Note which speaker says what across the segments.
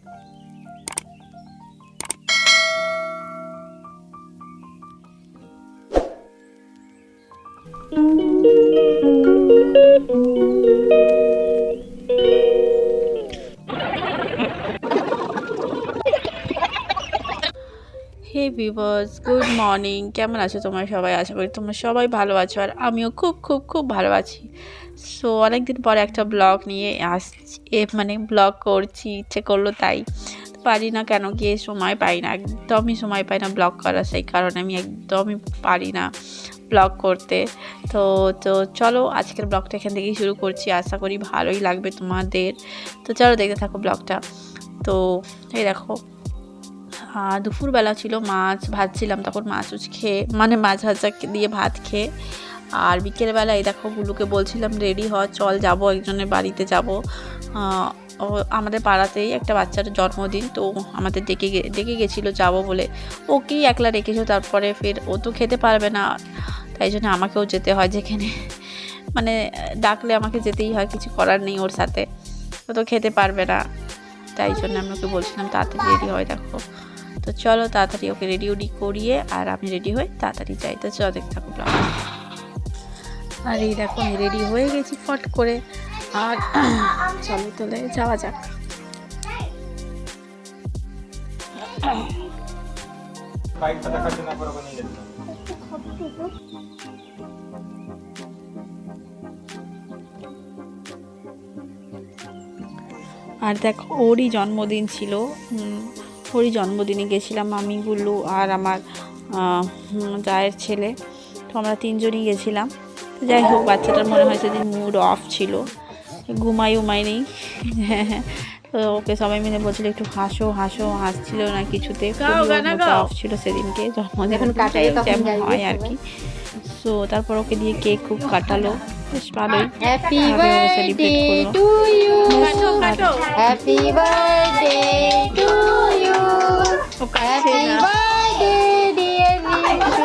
Speaker 1: হে viewers, good morning. কেমন আছো তোমরা সবাই? আশা করি তোমরা সবাই ভালো আছো, আর আমিও খুব খুব খুব ভালো আছি। সো অনেকদিন পরে একটা ব্লগ নিয়ে আসছি, মানে ব্লগ করছি, ইচ্ছে করলো তাই। পারি না, কেন গিয়ে সময় পাই না, একদমই সময় পাই না ব্লগ করার, সেই কারণে আমি একদমই পারি না ব্লগ করতে। তো তো চলো আজকের ব্লগটা এখান থেকেই শুরু করছি, আশা করি ভালোই লাগবে তোমাদের। তো চলো দেখতে থাকো ব্লগটা। তো এই দেখো, দুপুরবেলা ছিল, মাছ ভাজছিলাম, তখন মাছ খেয়ে, মানে মাছ ভাজা দিয়ে ভাত খেয়ে। আর বিকেলবেলা এই দেখো গুলুকে বলছিলাম রেডি হ, চল যাব, একজনের বাড়িতে যাব। আমাদের পাড়াতেই একটা বাচ্চার জন্মদিন, তো আমাদের ডেকে গেছিলো যাবো বলে। ওকেই একলা রেখেছো, তারপরে ফের ও তো খেতে পারবে না, তাই জন্য আমাকেও যেতে হয়, যেখানে মানে ডাকলে আমাকে যেতেই হয়, কিছু করার নেই ওর সাথে, ও তো খেতে পারবে না। তাই জন্য আমি ওকে বলছিলাম তাড়াতাড়ি রেডি হয়। দেখো, তো চলো তাড়াতাড়ি ওকে রেডি করিয়ে আর আমি রেডি হয়ে তাড়াতাড়ি যাই। তো চলো দেখতে থাকো ব্লগ। আর এই দেখো আমি রেডি হয়ে গেছি ফট করে, আর চলো তোলে যাওয়া যাক। আর দেখো ওরই জন্মদিন ছিল, ওরই জন্মদিনে গেছিলাম আমি, গুল্লু আর আমার জায়ের ছেলে। তো আমরা তিনজনই গেছিলাম। তো যাই হোক, বাচ্চাটার মনে হয় সেদিন মুড অফ ছিল, ঘুমাই নেই। তো ওকে সবাই মিলে বলছিল একটু হাসো হাসো, হাসছিল না কিছুতে, অফ ছিল সেদিনকে, জন্মদিন যেমন হয় আর কি। সো তারপর ওকে দিয়ে কেক খুব কাটালো, বেশ ভালোই সেলিব্রেট করলো।
Speaker 2: Happy birthday to you. Happy birthday dear Rishu.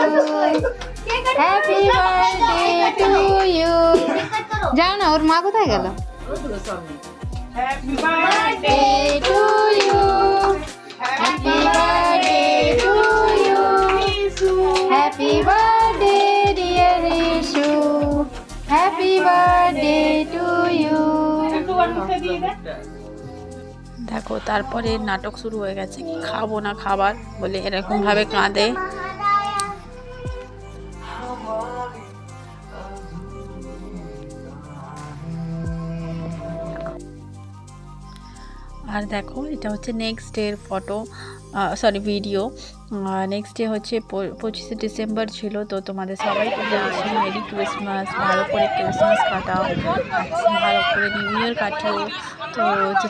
Speaker 2: Happy birthday to you. যাও না, ওর মা কোথায় গেল? Happy birthday to you. Happy birthday to you. Happy birthday dear Rishu. Happy birthday to you.
Speaker 1: দেখো তারপরে নাটক শুরু হয়ে গেছে, কি খাবো না খাবার বলে এরকম ভাবে কাঁদে। আর দেখো এটা হচ্ছে নেক্সট ডের ফটো, ভিডিও। নেক্সট ডে হচ্ছে 25শে ডিসেম্বর ছিল। তো তোমাদের সবাইকে বলছি মেরি ক্রিসমাস, ভালো করে ক্রিসমাস কাটাও, ভালো করে নিউ ইয়ার কাটিও। তো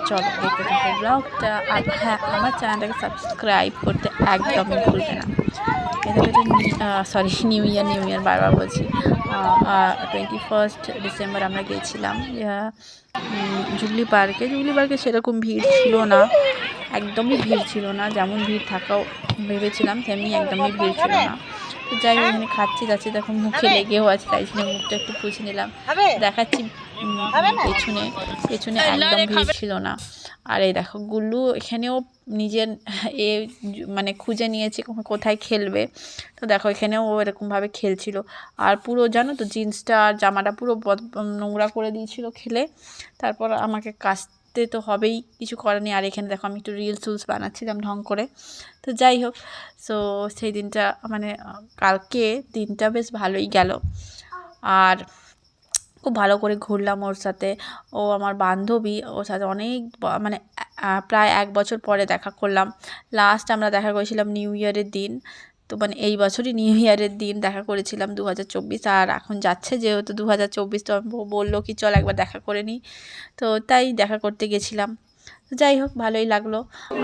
Speaker 1: চলো দেখতে থাকো ব্লগটা। আর হ্যাঁ, আমার চ্যানেলটাকে সাবস্ক্রাইব করতে একদমই ভুলবে না। এটা হচ্ছে নিউ ইয়ার বারবার বলছি। 21 ডিসেম্বর আমরা গিয়েছিলাম জুবলি পার্কে সেরকম ভিড় ছিল না, একদমই ভিড় ছিল না, যেমন ভিড় থাকাও ভেবেছিলাম তেমনি একদমই ভিড় ছিল না। তো যাই হোক, এখানে খাচ্ছি যাচ্ছি, দেখো মুখে লেগেও আছে, তাই জন্য মুখটা একটু পুছে নিলাম, দেখাচ্ছি। পেছনে একদম ভিড় ছিল না। আর এই দেখো গুল্লু এখানেও নিজের মানে খুঁজে নিয়েছে কোথায় খেলবে। তো দেখো এখানেও ও এরকমভাবে খেলছিল, আর পুরো জানো তো জিন্সটা আর জামাটা পুরো নোংরা করে দিয়েছিল খেলে। তারপর আমাকে কাচতে তো হবেই, কিছু করার নেই। আর এখানে দেখো আমি একটু রিলস বানাচ্ছিলাম ঢং করে। তো যাই হোক, সো সেই দিনটা মানে কালকে দিনটা বেশ ভালোই গেল, আর খুব ভালো করে ঘুরলাম ওর সাথে। ও আমার বান্ধবী, ওর সাথে অনেক মানে প্রায় 1 বছর পরে দেখা করলাম। লাস্ট আমরা দেখা করেছিলাম নিউ ইয়ারের দিন, তো মানে এই বছরই নিউ ইয়ারের দিন দেখা করেছিলাম 2024। আর এখন যাচ্ছে যেহেতু 2024, তো বললো কি চল একবার দেখা করে নিই, তো তাই দেখা করতে গেছিলাম। তো যাই হোক ভালোই লাগলো।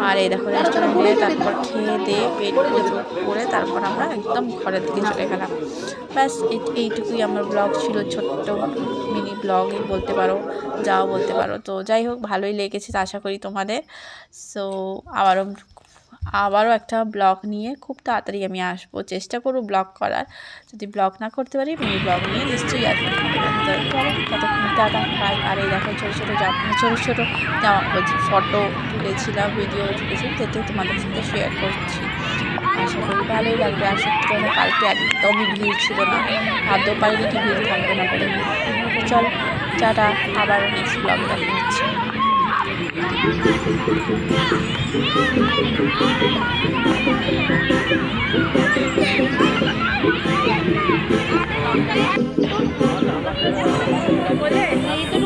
Speaker 1: আর এই দেখো রেস্টুরেন্টে তারপর খেয়ে দিয়ে পেট পুজো করে তারপর আমরা একদম ঘরের দিকে চলে গেলাম। ব্যাস এইটুকুই আমার ব্লগ ছিল, ছোট্ট মিনি ব্লগই বলতে পারো, যাও বলতে পারো। তো যাই হোক ভালোই লেগেছে, আশা করি তোমাদের। সো আবারও একটা ব্লগ নিয়ে খুব তাড়াতাড়ি আমি আসবো, চেষ্টা করবো ব্লগ করার। যদি ব্লগ না করতে পারি মিনি ব্লগ নিয়ে নিশ্চয়ই আসবো তোমাদের সাথে। ততক্ষণ টাটা বাই। আর এই দেখো ছোটো ছোটো জামা বলছি ফটো তুলেছিলাম, ভিডিও তুলেছি, সেটাই তোমাদের সাথে শেয়ার করছি। আশা করি ভালোই লাগবে। আর সত্যি কথা কালকে একদমই ভিড় ছিল না, ভাবতেও পারিনি কি ভিড় থাকবে না বলে। চলো টাটা, আবার নেক্সট ব্লগ দেখা হচ্ছে।
Speaker 2: बोले ये तो